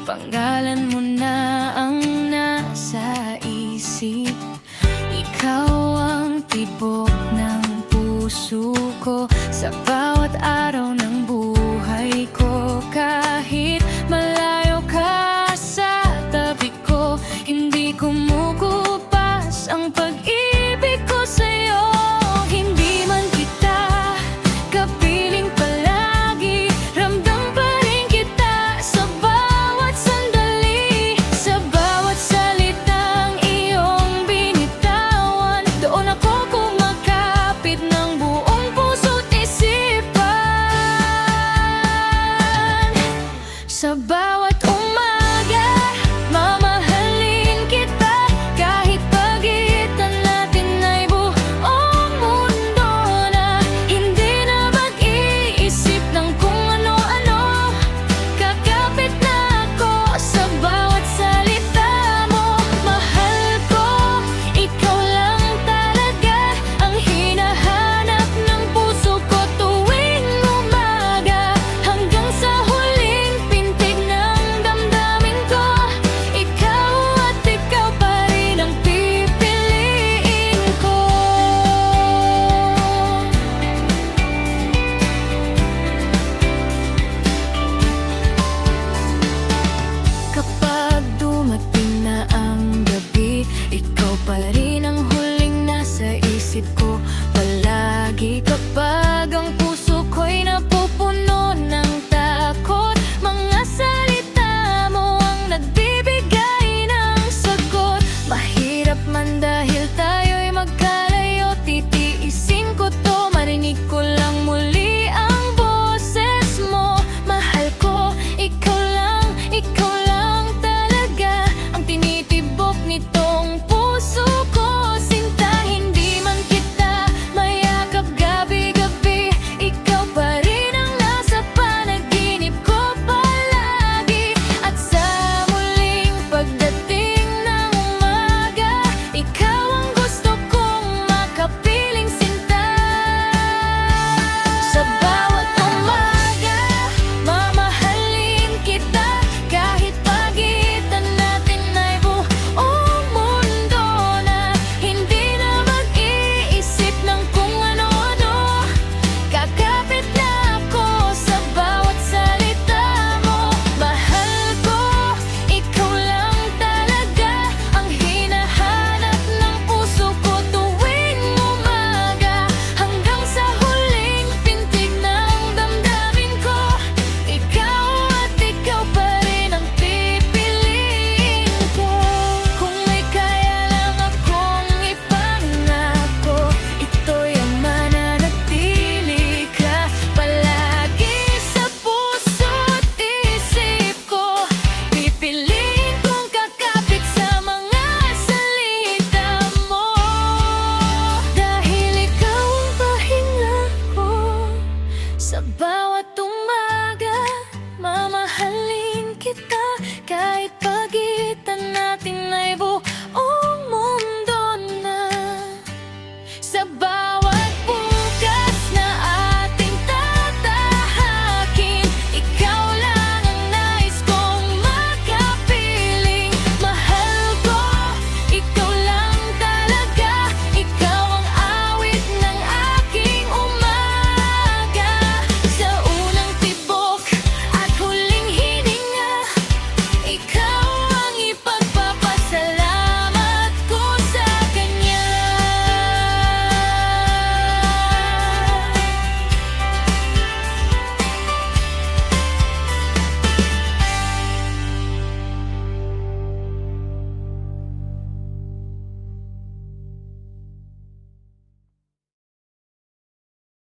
Pangalan mo na ang nasa isip. Ikaw ang tibok ng puso ko sa bawat araw ng buhay ko. Kahit malayo ka sa tabi ko, hindi kumukupas ang pag-ibig ko sa'yo. Hindi man kita kapiling palagi, ramdam pa rin kita sa bawat sandali. Sa bawat salitang iyong binitawan, doon ako kumakapit ng buong puso't isipan. Sa bawat umaga, mamahalin kita. Kahit pagitan natin ay buong mundo na, hindi na mag-iisip ng kung ano-ano. Kakapit na ako sa bawat salita mo. Mahal ko, ikaw lang talaga ang hinahanap ng puso ko tuwing umaga. Hanggang sa huling pintig ng damdamin ko, ikaw at ikaw pa rin ang pipiliin ko. Kapag dumating na ang gabi, ikaw pa rin ang huling nasa isip ko palagi. Kapag ang puso ko'y napupuno ng takot, mga salita mo ang nagbibigay ng sagot. Mahirap man dahil tayo'y magkalayo, titiisin ko to, marinig ko lang muli ang boses mo. Mahal ko, ikaw lang talaga ang tinitibok nitong puso ko. Sinta, hindi man kita mayakap gabi-gabi, ikaw pa rin ang nasa panaginip ko palagi. At sa muling pagdating ng umaga, ikaw ang gusto kong makapiling, sinta. Sa bawat umaga, mamahalin kita. Kahit pagitan natin ay buong mundo na, hindi na mag-iisip ng kung ano-ano. Kakapit na ako sa bawat salita mo. Mahal ko, ikaw lang talaga ang hinahanap ng puso ko tuwing umaga. Hanggang sa huling pintig ng damdamin ko, ikaw at ikaw pa rin ang pipiliin ko. Kung may kaya lang akong ipangako, ito'y ang mananatili ka palagi sa puso't isip ko. Pipiliin kong kakapit sa mga salita mo, dahil ikaw ang pahinga ko. Sa bawat umaga, mamahalin kita.